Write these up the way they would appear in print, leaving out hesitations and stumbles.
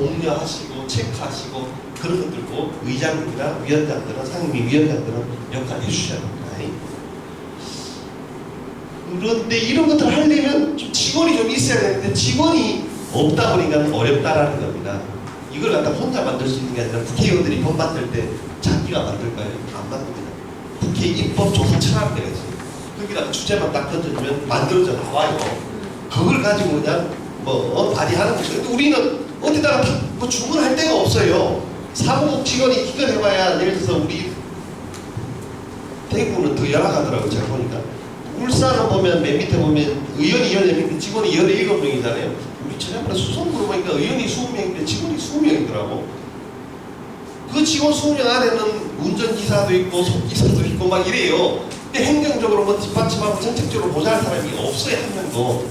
독려하시고 체크하시고 그런 것들고 의장님이나 위원장들은 상임위 위원장들은 역할을 해주셔야 됩니다. 그런데 이런 것들을 하려면 좀 직원이 좀 있어야 되는데 직원이 없다 보니까 어렵다라는 겁니다. 이걸 갖다 혼자 만들 수 있는 게 아니라 국회의원들이 법 만들 때 자기가 만들까요? 안 만듭니다. 국회 입법조사 철학대가 있어요. 거기다가 주제만 딱 던져주면 만들어져 나와요. 그걸 가지고 그냥 발의하는 거죠. 근데 우리는 어디다가 뭐 주문할 데가 없어요. 사무국 직원이 기껏 해봐야 예를 들어서 우리 대구는 더 열악하더라고요. 제가 보니까. 울산은 보면 맨 밑에 보면 의원이 14명인데 직원이 17명이잖아요. 우리 지난번에 수성구로 보니까 의원이 20명인데 직원이 20명이더라고. 그 직원 20명 안에는 운전기사도 있고 속기사도 있고 막 이래요. 근데 행정적으로 뭐 뒷받침하고 정책적으로 보좌할 사람이 없어요. 한 명도.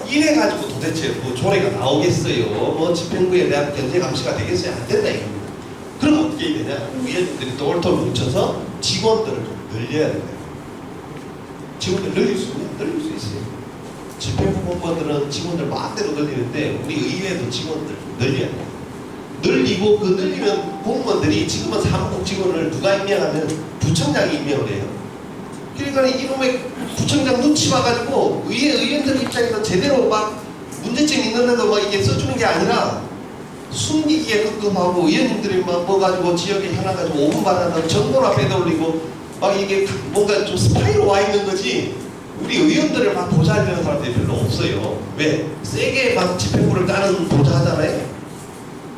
이래가지고 도대체 뭐 조례가 나오겠어요. 뭐 집행부에 대한 견제 감시가 되겠어요. 안 된다 이겁니다. 그럼 어떻게 해야 되냐. 의원님들이 똘똘 뭉쳐서 직원들을 좀 늘려야 된다. 직원들 늘릴 수 있냐? 늘릴 수 있어요. 집행부 공무원들은 직원들 마음대로 늘리는데 우리 의회도 직원들 늘려야 돼요. 늘리고 그 늘리면 공무원들이 지금은 사무국 직원을 누가 임명하면 부청장이 임명을 해요. 그러니까 이놈의 부청장 눈치 봐가지고 의원들 입장에서 제대로 막 문제점 있는데도 막 이게 써주는 게 아니라 숨기기에 급급하고 의원님들이 막 뭐 가지고 지역에 현황 가지고 5분 반한다고 정보나 빼돌리고 막 이게 뭔가 좀 스파이로 와 있는 거지. 우리 의원들을 막 보좌하려는 사람들이 별로 없어요. 왜? 세게 막 집행부를 까는 보좌하잖아요.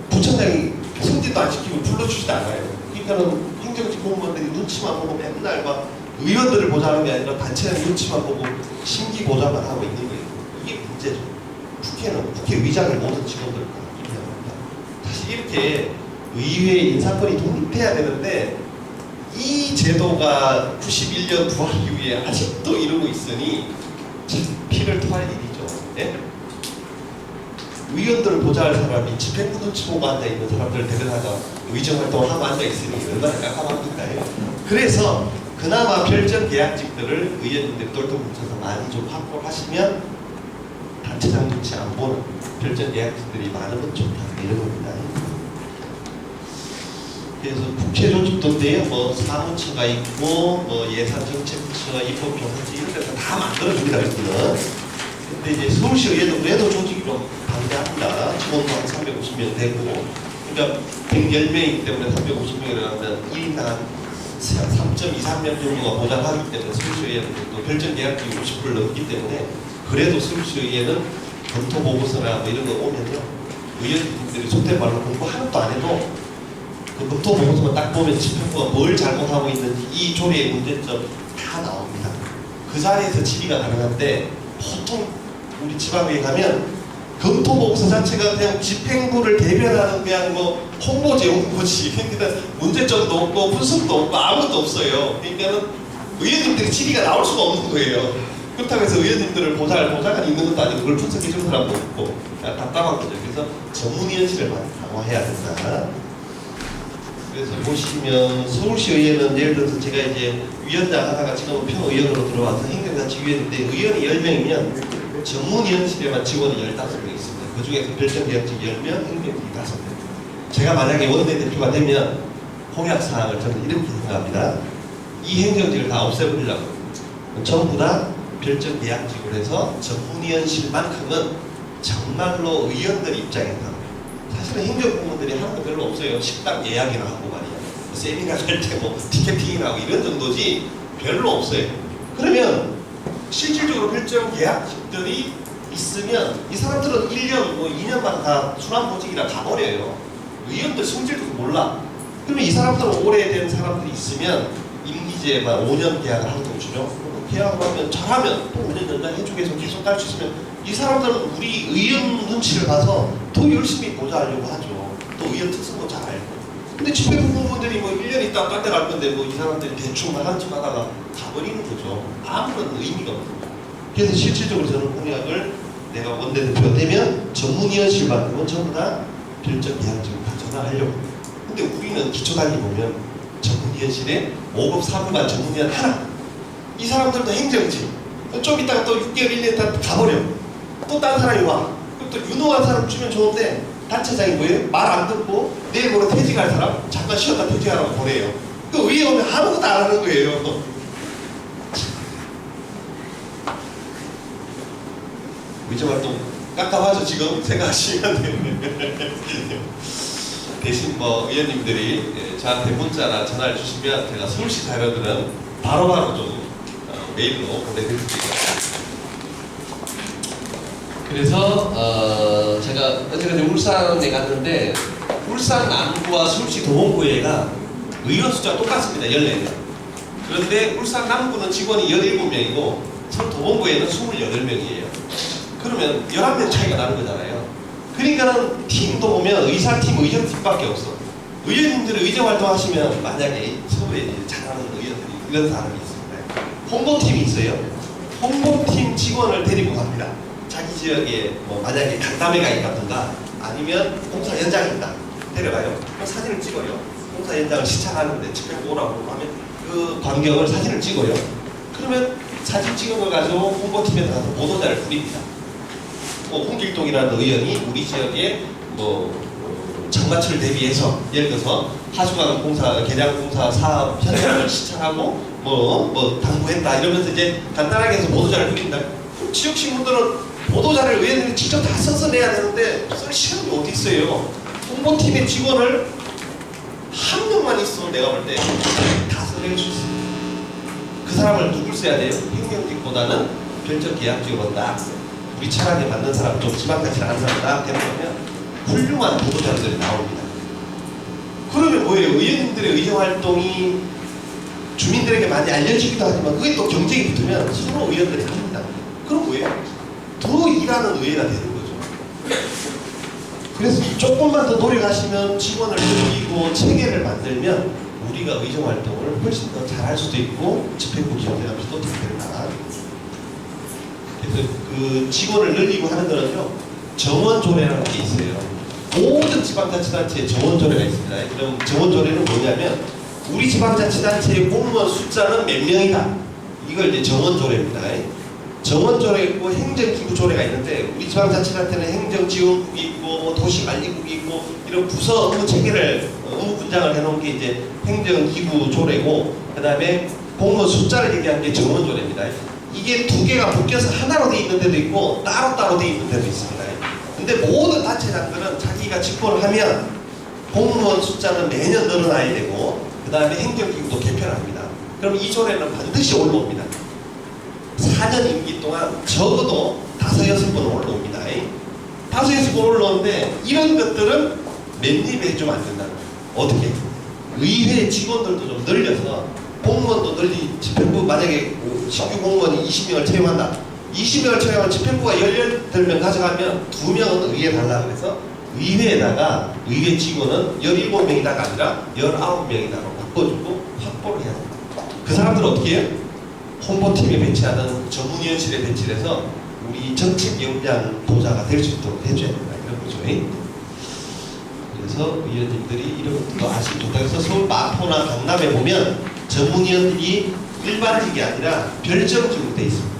부청장이 승진도 안 시키고 불러주지도 않아요. 그러니까는 행정직 공무원들이 눈치만 보고 맨날 막 의원들을 보좌하는 게 아니라 단체는 눈치만 보고 심기 보좌만 하고 있는 거예요. 이게 문제죠. 국회는 국회의장을 모든 직원들을 임명합니다. 사실 이렇게 의회 인사권이 독립해야 되는데 이 제도가 91년 부활 이후에 아직도 이러고 있으니 피를 토할 일이죠. 네? 의원들을 보좌할 사람이 집행부 눈치 보고 앉아있는 사람들을 데려다가 의정활동을 하고 앉아있으니 얼마나 깜깜합니까요? 그래서 그나마 별정 계약직들을 의원님들이 똘똘 뭉쳐서 많이 좀 확보를 하시면 단체장 눈치 안 보는 별정 계약직들이 많으면 좋다 이런 겁니다. 그래서 국회 조직도인데요. 뭐 사무처가 있고 뭐 예산정책처, 입법조사처 이런 데서 다 만들어줍니다. 여기는. 근데 이제 서울시의회도 그래도 조직이 좀 방대합니다. 직원도 한 350명 되고 그러니까 110명이기 때문에 350명이라고 하면 1인당 한 3.23명 정도가 보장하기 때문에 서울시의회는 또 별정계약직이 50%를 넘기 때문에 그래도 서울시의회는 검토보고서나 뭐 이런 거 오면요. 의원님들이 속된 말로 공부 하나도 안 해도 그 검토 보고서만 딱 보면 집행부가 뭘 잘못하고 있는지 이 조례의 문제점 다 나옵니다. 그 자리에서 질의가 가능한데 보통 우리 지방에 가면 검토 보고서 자체가 그냥 집행부를 대변하는 그냥 뭐 홍보지 홍보지 그러니까 문제점도 없고 분석도 없고 아무것도 없어요. 그러니까는 의원님들이 질의가 나올 수가 없는 거예요. 그렇다고 해서 의원님들을 보좌가 있는 것도 아니고 그걸 분석해 주는 사람도 없고 답답한 거죠. 그래서 전문위원실을 많이 강화해야 된다. 그래서 보시면 서울시의회는 예를 들어서 제가 이제 위원장 하다가 지금은 평의원으로 들어와서 행정자치위원인데 의원이 10명이면 전문위원실에만 직원이 15명 있습니다. 그 중에서 별정계약직 10명, 행정직이 5명. 제가 만약에 원내대표가 되면 공약사항을 저는 이렇게 생각합니다. 이 행정직을 다 없애버리려고 전부 다 별정계약직으로 해서 전문위원실만큼은 정말로 의원들 입장에서 사실은 행정공무원들이 하는 거 별로 없어요. 식당 예약이나 하고 말이야. 세미나 갈 때 뭐 티켓팅이나 하고 이런 정도지 별로 없어요. 그러면 실질적으로 별정 계약직들이 있으면 이 사람들은 1년 뭐 2년만 다 순환보직이라 가버려요. 의원들 성질도 몰라. 그러면 이 사람들은 오래된 사람들이 있으면 임기제만 5년 계약을 하는 거죠. 계약을 하면 잘하면 또 5년 연장해주고 해서 계속 갈 수 있으면 이 사람들은 우리 의원 눈치를 봐서 더 열심히 보좌하려고 하죠. 또 의원 특성도 잘 알고. 근데 집행부 공무원들이 뭐 1년 있다가 딴 데 갈 건데 뭐 이 사람들이 대충 하는 척 하다가 가버리는 거죠. 아무런 의미가 없는 거예요. 그래서 실질적으로 저는 공약을 내가 원내대표가 되면 전문위원실만큼은 전부 다 별정 계약직을 다 전환하려고. 근데 우리는 기초단위 보면 전문위원실에 5급 사무관 전문위원 하나. 이 사람들도 행정직. 좀 있다가 또 6개월 1년 있다가 가버려. 또 딴 사람이 와. 그럼 또 유능한 사람 주면 좋은데 단체장이 뭐예요? 말 안 듣고 내일 모레 퇴직할 사람 잠깐 쉬었다 퇴직하라고 보내요. 그 위에 오면 아무것도 안 하는 거예요. 의정활동 깝깝하죠 지금 생각하시면. 대신 뭐 의원님들이 저한테 문자나 전화를 주시면 제가 서울시 자료들은 바로바로 좀 메일로 보내드릴게요. 그래서 제가 어제까지 울산에 갔는데 울산 남구와 서울시 도봉구에가 의원 숫자가 똑같습니다. 14명. 그런데 울산 남구는 직원이 17명이고 서울 도봉구에는 28명이에요. 그러면 11명 차이가 나는 거잖아요. 그러니까는 팀도 보면 의사팀, 의정팀밖에 없어. 의원님들이 의정활동 하시면 만약에 서울에 잘하는 의원들이 이런 사람이 있습니다. 홍보팀이 있어요. 홍보팀 직원을 데리고 갑니다. 자기 지역에 뭐 만약에 간담회가 있다든가 아니면 공사 현장이 있다. 데려가요. 그럼 사진을 찍어요. 공사 현장을 시착하는데 집행 오라고 하면 그 광경을 사진을 찍어요. 그러면 사진 찍은 걸 가지고 홍보팀에 가서 보도자를 뿌립니다. 뭐 홍길동이라는 의원이 우리 지역에 뭐 장마철 대비해서 예를 들어서 하수관 공사, 계량 공사 사업 현장을 시찰하고 뭐 당부했다 이러면서 이제 간단하게 해서 보도자를 뿌린다. 그럼 지역 신문들은 보도자를 의원들이 직접 다 써서 내야 되는데 쓸 시간이 어디 있어요? 홍보팀의 직원을 한 명만 있으면 내가 볼 때 다 써낼 수 있어요. 그 사람을 누굴 써야 돼요? 행정직보다는 별적 계약직으로 딱 우리 철학에 맞는 사람, 좀 지방같이 아는 사람 딱 되면 훌륭한 보도자들이 나옵니다. 그러면 뭐예요? 의원님들의 의정활동이 주민들에게 많이 알려지기도 하지만 그게 또 경쟁이 붙으면 서로 의원들이 합니다. 그럼 뭐예요? 더 일하는 의회가 되는 거죠. 그래서 조금만 더 노력하시면 직원을 늘리고 체계를 만들면 우리가 의정활동을 훨씬 더 잘할 수도 있고 집행부 기업내가면서도 된다. 그래서 그 직원을 늘리고 하는 거는요 정원조례라는 게 있어요. 모든 지방자치단체에 정원조례가 있습니다. 그럼 정원조례는 뭐냐면 우리 지방자치단체의 공무원 숫자는 몇 명이다. 이걸 이제 정원조례입니다. 정원조례 있고 행정기구조례가 있는데 우리 지방자치단체는 행정지원국이 있고 뭐 도시관리국이 있고 이런 부서 업무 체계를 업무 분장을 해놓은 게 이제 행정기구조례고 그 다음에 공무원 숫자를 얘기하는 게 정원조례입니다. 이게 두 개가 묶여서 하나로 돼 있는 데도 있고 따로따로 돼 있는 데도 있습니다. 근데 모든 단체장들은 자기가 집권을 하면 공무원 숫자는 매년 늘어나야 되고 그 다음에 행정기구도 개편합니다. 그럼 이 조례는 반드시 올라옵니다. 4년 임기 동안 적어도 5-6번 올라옵니다. 5-6번 올라오는데 이런 것들은 맨입에 해주면 안 된다는 거예요. 어떻게? 의회 직원들도 좀 늘려서 공무원도 늘리 집행부 만약에 신규 공무원이 20명을 채용한다. 20명을 채용하면 집행부가 18명 가져가면 2명은 의회에 달라 그래서 의회에다가 의회 직원은 17명이다가 아니라 19명이다로 바꿔주고 확보를 해야 됩니다. 그 사람들은 어떻게 해요? 홍보팀에 배치하는 전문위원실에 배치를 해서 우리 정책 역량 보좌가 될 수 있도록 해줘야 된다. 이런 거죠. 그래서 의원님들이 이런 것도 아시면 좋다. 그래서 서울 마포나 강남에 보면 전문위원들이 일반직이 아니라 별정직으로 되어 있습니다.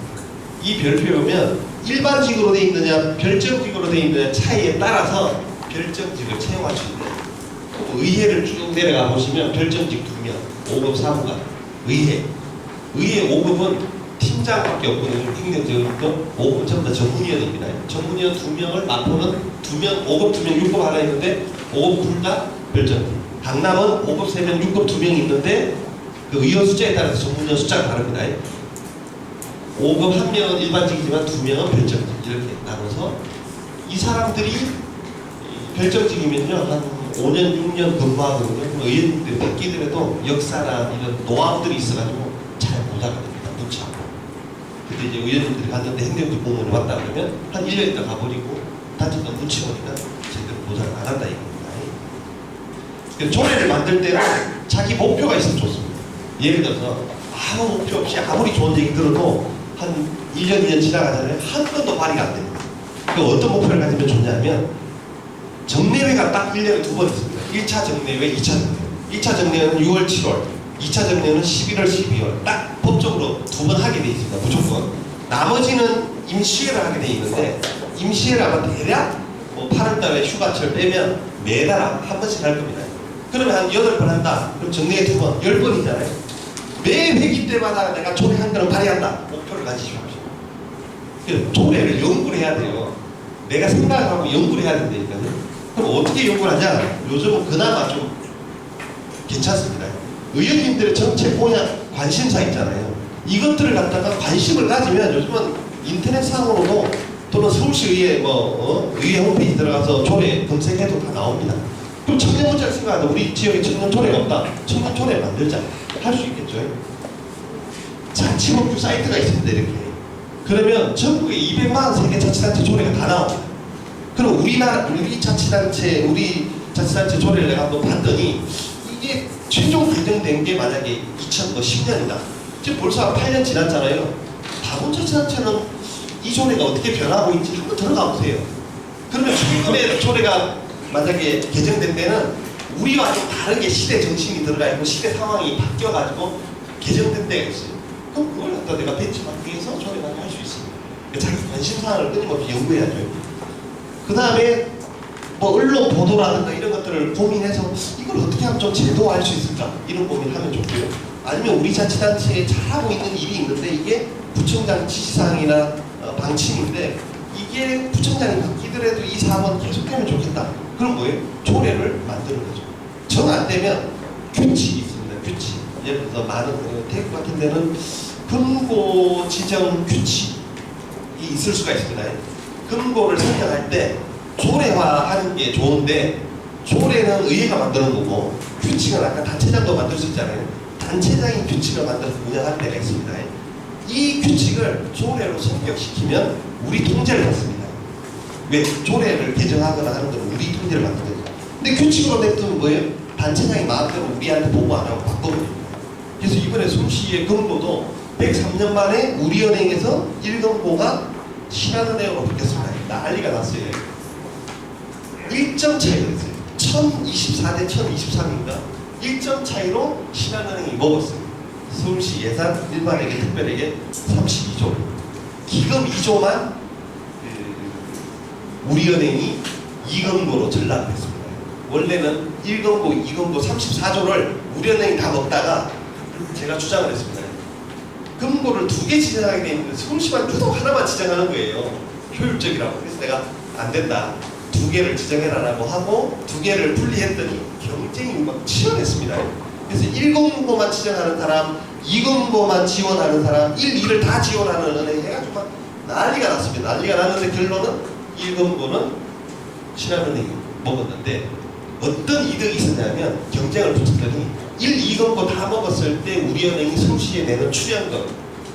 이 별표에 보면 일반직으로 되어 있느냐 별정직으로 되어 있느냐 차이에 따라서 별정직을 채용할 수 있는 의회를 쭉 내려가 보시면 별정직 2명 5급 사무관 의회 5급은 팀장밖에 없거든요. 행정적으로 5급 전부 다 전문위원입니다. 전문위원 2명을 마포는 2명 5급 2명 6급 하나 있는데 5급 둘 다 별정직 강남은 5급 3명 6급 2명 있는데 그 의원 숫자에 따라서 전문위원 숫자가 다릅니다. 5급 1명은 일반직이지만 2명은 별정직 이렇게 나눠서 이 사람들이 별정직이면요 한 5년 6년 근무하거든요. 의원님들이 바뀌더라도 역사나 이런 노하우들이 있어가지고 잘 보다가 됩니다. 눈치하고 근데 이제 의원님들이 갔는데 행정직 공무원이 왔다 그러면 한 1년 있다 가버리고 단체도 눈치 보니까 제대로 보장을 안 한다 이겁니다. 그래서 조례를 만들 때는 자기 목표가 있으면 좋습니다. 예를 들어서 아무 목표 없이 아무리 좋은 얘기 들어도 한 1년, 2년 지나가잖아요. 한 번도 발의가 안 됩니다. 그 어떤 목표를 가지면 좋냐면 정례회가 딱 1년에 2번 있습니다. 1차 정례회, 2차 정례회. 1차 정례회는 6월, 7월 2차 정례회는 11월, 12월 딱 법적으로 2번 하게 돼 있습니다. 무조건. 나머지는 임시회를 하게 돼 있는데 임시회를 아마 대략 뭐 뭐 8월달에 휴가철 빼면 매달 한 번씩 할 겁니다. 그러면 한 8번 한다. 그럼 정리해 2번, 10번이잖아요. 매 회기 때마다 내가 조례 한 거는 발휘한다. 목표를 가지십시오. 조례를 연구를 해야 돼요. 내가 생각하고 연구를 해야 된다니까요. 그럼 어떻게 연구를 하냐? 요즘은 그나마 좀 괜찮습니다. 의원님들의 정책 분야 관심사 있잖아요. 이것들을 갖다가 관심을 가지면 요즘은 인터넷상으로도 또는 서울시의회 의회 홈페이지 들어가서 조례 검색해도 다 나옵니다. 그럼 청년 문제를 생각하다 우리 지역에 청년 조례가 없다. 청년 조례 만들자. 할 수 있겠죠. 자치법규 사이트가 있습니다. 이렇게. 그러면 전국에 200만 세개 자치단체 조례가 다 나옵니다. 그럼 우리 자치단체 조례를 내가 한번 봤더니 이게 최종 개정된 게 만약에 2010년이다. 지금 벌써 8년 지났잖아요. 다문자치단체는 이 조례가 어떻게 변하고 있는지 한번 들어가 보세요. 그러면 최근에 조례가 만약에 개정된 때는 우리와 좀 다르게 시대 정신이 들어가 있고 시대 상황이 바뀌어가지고 개정된 때가 있어요. 그럼 그걸 갖다 내가 벤치마킹해서 조례가 할 수 있습니다. 자기 관심사항을 끊임없이 연구해야죠. 그 다음에 뭐 언론 보도라든가 이런 것들을 고민해서 이걸 어떻게 하면 좀 제도화할 수 있을까 이런 고민하면 좋고요. 아니면 우리 자치단체에 잘하고 있는 일이 있는데 이게 구청장 지시사항이나 방침인데 이게 부청장이 바뀌더라도 이 사업은 계속되면 좋겠다. 그럼 뭐예요? 조례를 만드는 거죠. 정 안 되면 규칙이 있습니다. 규칙. 예를 들어서 많은 태국 같은 데는 금고 지정 규칙이 있을 수가 있습니다. 금고를 설정할 때 조례화하는 게 좋은데 조례는 의회가 만드는 거고 규칙은 아까 단체장도 만들 수 있잖아요. 단체장이 규칙을 만들어서 운영할 때가 있습니다. 이 규칙을 조례로 성격시키면 우리 통제를 받습니다. 왜? 조례를 개정하거나 하는 건 우리 통제를 받는 거죠. 근데 규칙으로 냅두면 뭐예요? 단체장이 마음대로 우리한테 보고 안 하고 바꿔버립니다. 그래서 이번에 서울시의 금고도 103년 만에 우리은행에서 1금고가 신한은행으로 바뀌었습니다. 난리가 났어요. 1점 차이가 됐어요. 1024대 1023인가 1점 차이로 신한은행이 먹었어요. 서울시 예산 일반에게 특별에게 32조 기금 2조만 우리은행이 2금고로 전락했습니다. 원래는 1금고, 2금고 34조를 우리은행이 다 먹다가 제가 주장을 했습니다. 금고를 2개 지정하게 되어 있는데 서울시만 유독 하나만 지정하는 거예요. 효율적이라고. 그래서 내가 안 된다. 2개를 지정해라라고 하고 2개를 분리했더니 경쟁이 막 치열했습니다. 그래서 1금고만 지정하는 사람, 2금고만 지원하는 사람, 1, 2를 다 지원하는 은행 해가지고 막 난리가 났습니다. 난리가 났는데 결론은 1금고는 신한은행이 먹었는데 어떤 이득이 있었냐면 경쟁을 붙였더니 1, 2금고 다 먹었을 때 우리은행이 서울시에 내는 출연금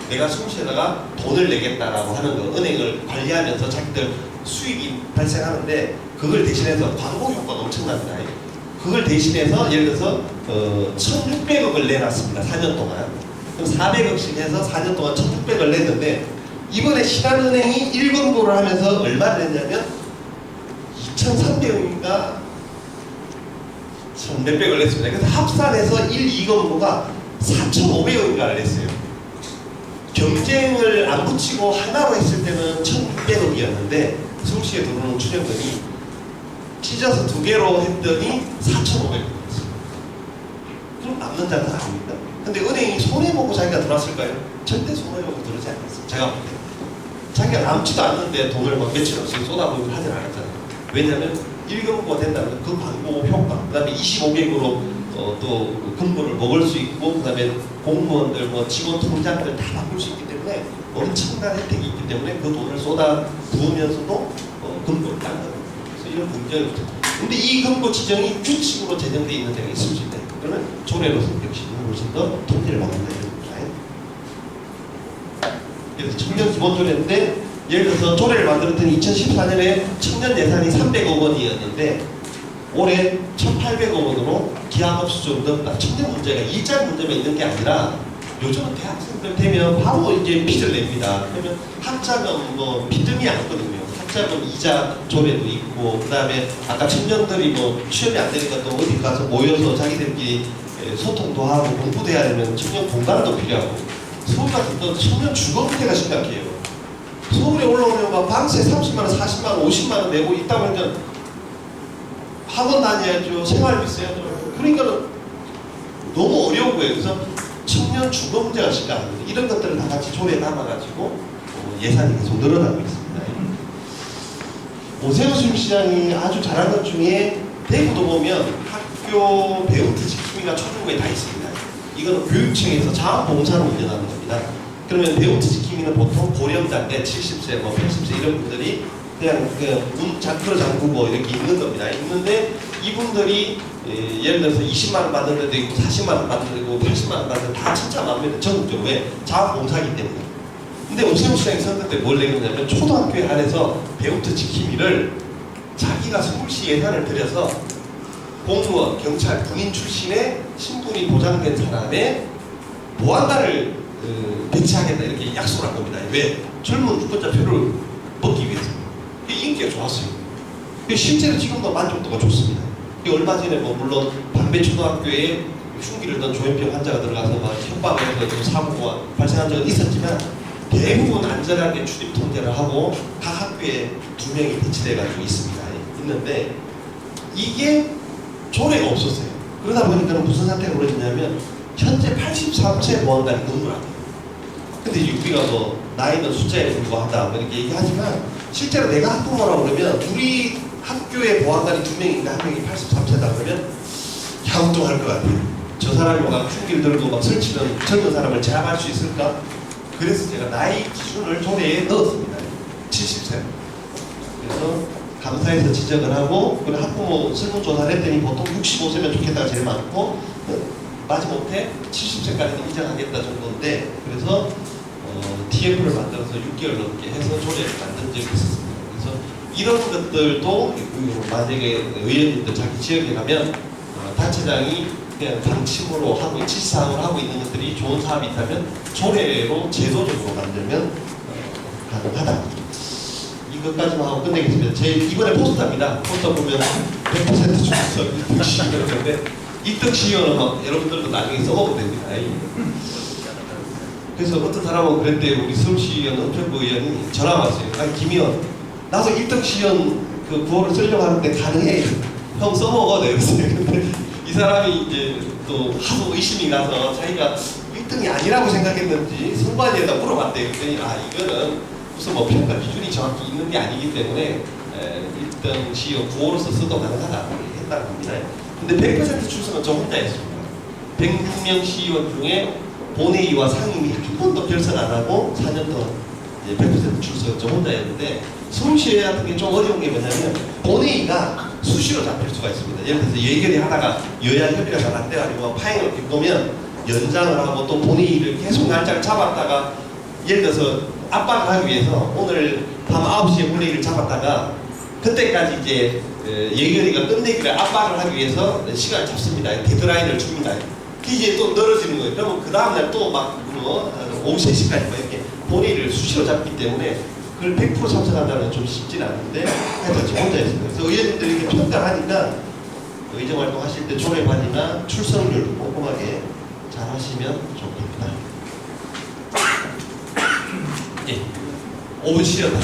내가 서울시에다가 돈을 내겠다라고 하는 거 은행을 관리하면서 자기들 수익이 발생하는데 그걸 대신해서 광고 효과가 엄청납니다. 그걸 대신해서 예를 들어서 1,600억을 내놨습니다. 4년 동안. 그럼 400억씩 해서 4년 동안 1,600억을 냈는데 이번에 신한은행이 1금고를 하면서 얼마를 냈냐면 2,300억인가 1,몇백을 냈습니다. 그래서 합산해서 1, 2금고가 4,500억인가를 냈어요. 경쟁을 안 붙이고 하나로 했을 때는 1,600억이었는데 서울시에 들어오는 출연금이 찢어서 2개로 했더니 4,500억이었어요. 그럼 남는 자는 아닙니까? 근데 은행이 손해보고 자기가 들어왔을까요? 절대 손해보고 들어오지 않았어요. 제가 볼 때. 자기가 남지도 않는데 돈을 막 며칠씩 쏟아부으면 하진 않았잖아요. 왜냐하면 1금고가 된다면 그 광고 효과, 그 다음에 25개국으로 또 금고를 먹을 수 있고, 그 다음에 공무원들, 직원 통장들 다 바꿀 수 있기 때문에 엄청난 혜택이 있기 때문에 그 돈을 쏟아 부으면서도 금고를 딴 거예요. 그래서 이런 문제를 근데 이 금고 지정이 규칙으로 제정되어 있는 데가 있을 수 있다. 그러면 조례로 성격시키면 훨씬 더 통제를 받는다. 그래서 청년 기본조례인데 예를 들어서 조례를 만들었더니 2014년에 청년 예산이 300억 원이었는데 올해 1,800억 원으로 기하급수 좀 넣었다. 청년 문제가 일자리 문제만 있는 게 아니라 요즘은 대학생들 되면 바로 이제 빚을 냅니다. 그러면 학자금 비등이 아니거든요. 학자금 이자 조례도 있고 그 다음에 아까 청년들이 취업이 안 되니까 또 어디 가서 모여서 자기들끼리 소통도 하고 공부도 해야 되면 청년 공간도 필요하고 서울 같은 또 청년 주거 문제가 심각해요. 서울에 올라오면 막 방세 30만 원, 40만 원, 50만 원 내고 있다 보니까 학원 다녀야죠, 생활비 써야죠. 그러니까는 너무 어려운 거예요. 그래서 청년 주거 문제가 심각합니다. 이런 것들을 다 같이 조례에 담아가지고 예산이 계속 늘어나고 있습니다. 오세훈 수시장이 아주 잘한 것 중에 대구도 보면 학교 배우트 지킴이가 초중고에 다 있습니다. 이건 교육청에서 자원봉사로 운영하는 겁니다. 그러면 배우트 지킴이는 보통 고령자인데 70세, 뭐 80세 이런 분들이 그냥 문 잠그러 잠그고 이렇게 있는 겁니다. 있는데 이분들이 예를 들어서 20만 원 받는 데도 있고 40만 원 받는 데도 있고 80만 원 받는 데도 다 천차만별로 전국적으로 왜? 자원봉사이기 때문에. 근데 오세훈 시장이 선거 때 뭘 내렸냐면 초등학교에 한해서 배우트 지킴이를 자기가 서울시 예산을 들여서 공무원, 경찰, 군인 출신의 신분이 보장된 사람의 보안관을 배치하겠다 이렇게 약속을 한 겁니다. 왜? 젊은 유권자 표를 먹기 위해서. 이게 인기가 좋았어요. 실제로 지금도 만족도가 좋습니다. 얼마 전에 뭐 물론 반배초등학교에 흉기를 든 조현병 환자가 들어가서 막 협박을 해서 좀 사고가 발생한 적은 있었지만 대부분 안전하게 출입 통제를 하고 각 학교에 2명이 배치돼가지고 있습니다. 있는데 이게 조례가 없었어요. 그러다 보니까 무슨 사태가 벌어졌냐면 현재 83세 보안관이 너무나요. 근데 우리가 뭐 나이는 숫자에 불과하다 뭐 이렇게 얘기하지만 실제로 내가 학부모라고 그러면 우리 학교에 보안관이 2명인데 한 명이 83세다 그러면 갸우뚱할 것 같아요. 저 사람이 막 흉기를 들고 막 설치는 젊은 사람을 제압할 수 있을까? 그래서 제가 나이 기준을 조례에 넣었습니다. 70세. 그래서 감사해서 지적을 하고 그리고 학부모 설문조사를 했더니 보통 65세면 좋겠다가 제일 많고 마지못해 70세까지는 인정하겠다 정도인데 그래서 TF를 만들어서 6개월 넘게 해서 조례를 만든 적이 있었습니다. 그래서 이런 것들도 만약에 의원님들 자기 지역에 가면 단체장이 그냥 방침으로 하고 지시사항을 하고 있는 것들이 좋은 사업이 있다면 조례로 제도적으로 만들면 가능하다. 이것까지만 하고 끝내겠습니다. 제 이번에 포스터입니다. 포스터 보면 100% 중에서 1등 시의원인데 1등 시의원은 막 여러분들도 나중에 써먹어도 됩니다. 그래서 어떤 사람은 그랬대요. 우리 서울시의원 은평구 의원이 전화 왔어요. 아니 김의원 나도 1등 시의원 그 구호를 쓰려고 하는데 가능해. 형 써먹어 내렸어요. 근데 이 사람이 이제 또 하도 의심이 가서 자기가 1등이 아니라고 생각했는지 선관위에다 물어봤대요. 그랬더니 이거는 무슨 뭐 평가 기준이 정확히 있는 게 아니기 때문에 1등 시의원 구호로서 써도 가능하다 했다고 합니다. 근데 100% 출석은 저 혼자였습니다. 106명 시의원 중에 본회의와 상임위 한 번도 결선 안 하고 4년 동안 100% 출석은 저 혼자였는데 서울시에 같은 게 좀 어려운 게 뭐냐면 본회의가 수시로 잡힐 수가 있습니다. 예를 들어서 예결위 하다가 여야 협의가 잘 안 돼가지고 파행을 겪으면 연장을 하고 또 본회의를 계속 날짜를 잡았다가 예를 들어서 압박을 하기 위해서 오늘 밤 9시에 본회의를 잡았다가 그때까지 이제 예결위가 끝내기를 압박을 하기 위해서 시간을 잡습니다. 데드라인을 줍니다. 이제 또 늘어지는 거예요. 그러면 그 다음날 또 막 오후 3시까지 이렇게 본회의를 수시로 잡기 때문에 그걸 100% 참석한다는 좀 쉽지는 않은데 하여튼 저 혼자 했습니다. 그래서 의원님들이 이렇게 평가를 하니까 의정활동 하실 때 조례반이나 출석률 꼼꼼하게 잘 하시면 좋겠다. 예, 5분 쉬었다.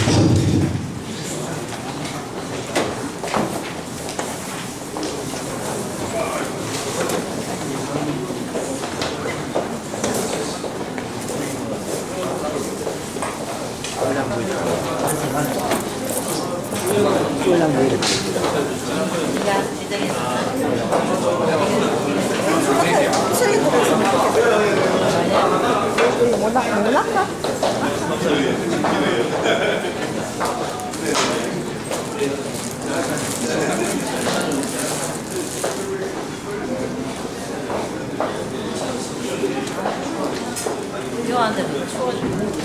요한테는 추워지고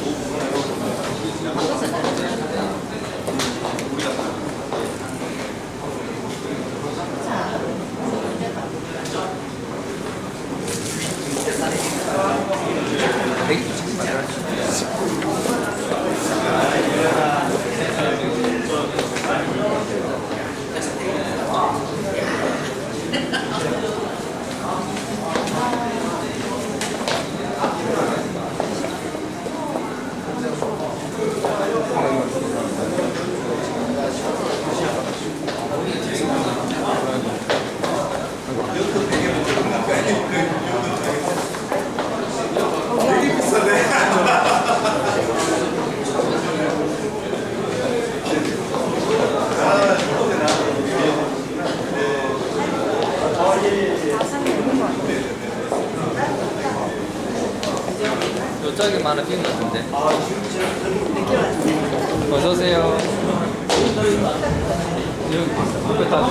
갑자기 많아진 것 같은데. 어서오세요. 여기, 옆에 다